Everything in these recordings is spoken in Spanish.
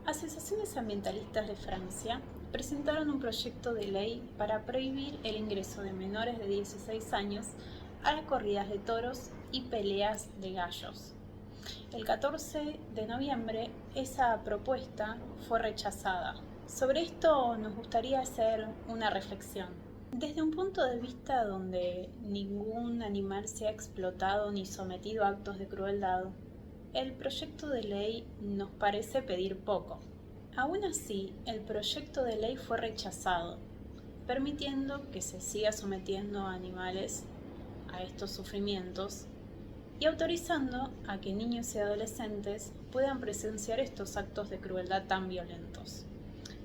Asociaciones ambientalistas de Francia presentaron un proyecto de ley para prohibir el ingreso de menores de 16 años a las corridas de toros y peleas de gallos. El 14 de noviembre esa propuesta fue rechazada. Sobre esto nos gustaría hacer una reflexión. Desde un punto de vista donde ningún animal sea explotado ni sometido a actos de crueldad, el proyecto de ley nos parece pedir poco. Aún así, el proyecto de ley fue rechazado, permitiendo que se siga sometiendo a animales a estos sufrimientos y autorizando a que niños y adolescentes puedan presenciar estos actos de crueldad tan violentos.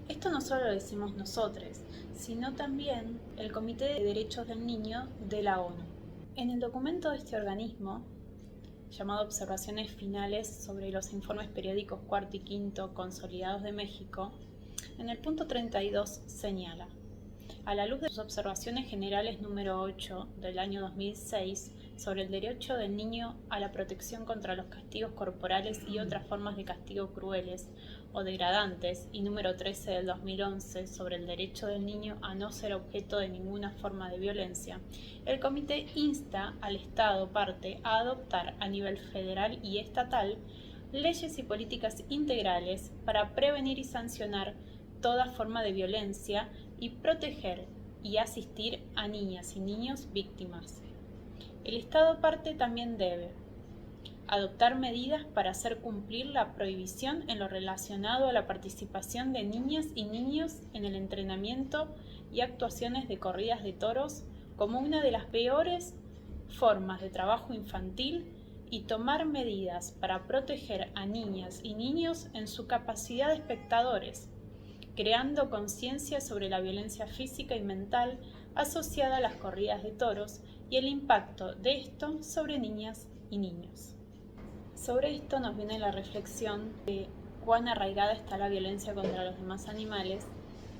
Esto no solo lo decimos nosotros, sino también el Comité de Derechos del Niño de la ONU. En el documento de este organismo, llamado Observaciones Finales sobre los informes periódicos cuarto y quinto consolidados de México, en el punto 32 señala: a la luz de sus observaciones generales número 8 del año 2006 sobre el derecho del niño a la protección contra los castigos corporales y otras formas de castigo crueles o degradantes, y número 13 del 2011 sobre el derecho del niño a no ser objeto de ninguna forma de violencia, el Comité insta al Estado parte a adoptar a nivel federal y estatal leyes y políticas integrales para prevenir y sancionar toda forma de violencia y proteger y asistir a niñas y niños víctimas. El Estado parte también debe adoptar medidas para hacer cumplir la prohibición en lo relacionado a la participación de niñas y niños en el entrenamiento y actuaciones de corridas de toros como una de las peores formas de trabajo infantil, y tomar medidas para proteger a niñas y niños en su capacidad de espectadores, creando conciencia sobre la violencia física y mental asociada a las corridas de toros y el impacto de esto sobre niñas y niños. Sobre esto nos viene la reflexión de cuán arraigada está la violencia contra los demás animales,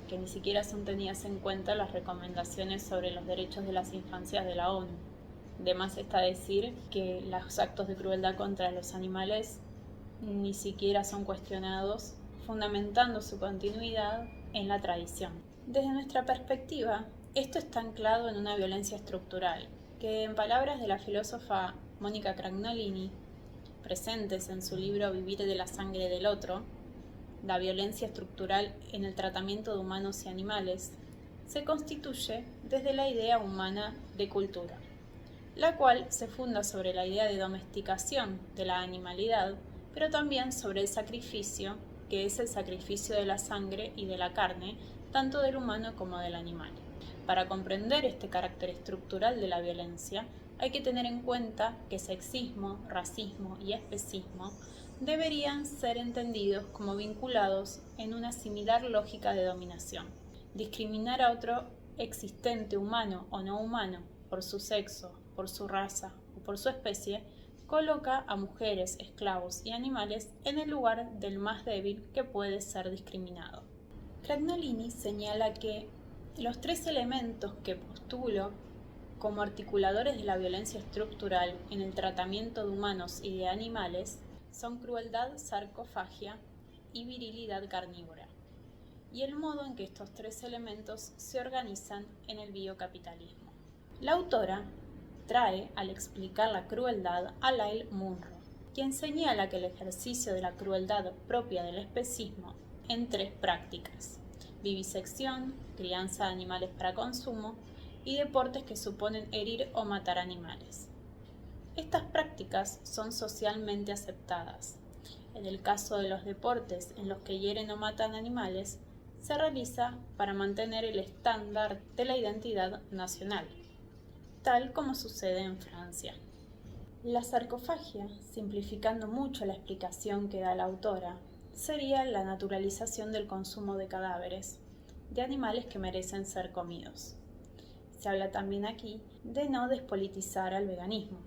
que ni siquiera son tenidas en cuenta las recomendaciones sobre los derechos de las infancias de la ONU. De más está decir que los actos de crueldad contra los animales ni siquiera son cuestionados, fundamentando su continuidad en la tradición. Desde nuestra perspectiva, esto está anclado en una violencia estructural, que en palabras de la filósofa Mónica Cragnolini, presentes en su libro Vivir de la sangre del otro, la violencia estructural en el tratamiento de humanos y animales, se constituye desde la idea humana de cultura, la cual se funda sobre la idea de domesticación de la animalidad, pero también sobre el sacrificio, que es el sacrificio de la sangre y de la carne, tanto del humano como del animal. Para comprender este carácter estructural de la violencia, hay que tener en cuenta que sexismo, racismo y especismo deberían ser entendidos como vinculados en una similar lógica de dominación. Discriminar a otro existente, humano o no humano, por su sexo, por su raza o por su especie, coloca a mujeres, esclavos y animales en el lugar del más débil que puede ser discriminado. Cragnolini señala que los tres elementos que postulo como articuladores de la violencia estructural en el tratamiento de humanos y de animales son crueldad, sarcofagia y virilidad carnívora, y el modo en que estos tres elementos se organizan en el biocapitalismo. La autora trae, al explicar la crueldad, a Lyle Munro, quien señala que el ejercicio de la crueldad propia del especismo en tres prácticas: vivisección, crianza de animales para consumo y deportes que suponen herir o matar animales. Estas prácticas son socialmente aceptadas. En el caso de los deportes en los que hieren o matan animales, se realiza para mantener el estándar de la identidad nacional, tal como sucede en Francia. La sarcofagia, simplificando mucho la explicación que da la autora, sería la naturalización del consumo de cadáveres de animales que merecen ser comidos. Se habla también aquí de no despolitizar al veganismo,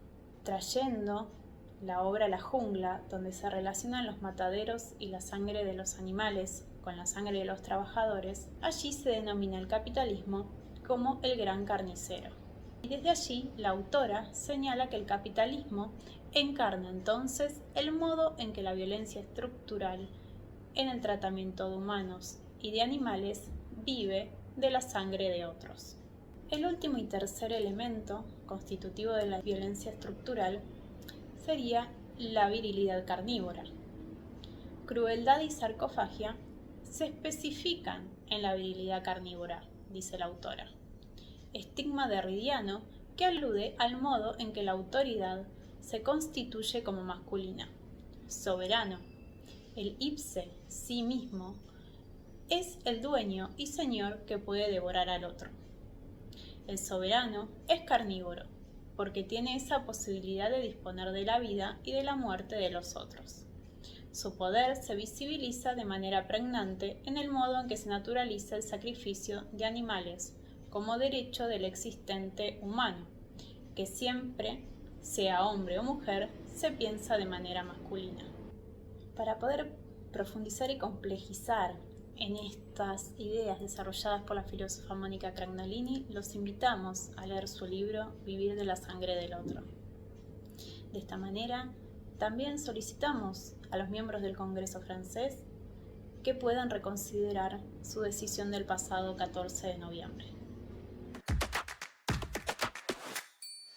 trayendo la obra La jungla, donde se relacionan los mataderos y la sangre de los animales con la sangre de los trabajadores. Allí se denomina el capitalismo como el gran carnicero. Y desde allí la autora señala que el capitalismo encarna entonces el modo en que la violencia estructural en el tratamiento de humanos y de animales vive de la sangre de otros. El último y tercer elemento constitutivo de la violencia estructural sería la virilidad carnívora. Crueldad y sarcofagia se especifican en la virilidad carnívora, dice la autora. Estigma derridiano que alude al modo en que la autoridad se constituye como masculina. Soberano. El ipse, sí mismo, es el dueño y señor que puede devorar al otro. El soberano es carnívoro, porque tiene esa posibilidad de disponer de la vida y de la muerte de los otros. Su poder se visibiliza de manera pregnante en el modo en que se naturaliza el sacrificio de animales como derecho del existente humano, que siempre, sea hombre o mujer, se piensa de manera masculina. Para poder profundizar y complejizar en estas ideas desarrolladas por la filósofa Mónica Cragnolini, los invitamos a leer su libro Vivir de la sangre del otro. De esta manera, también solicitamos a los miembros del Congreso francés que puedan reconsiderar su decisión del pasado 14 de noviembre.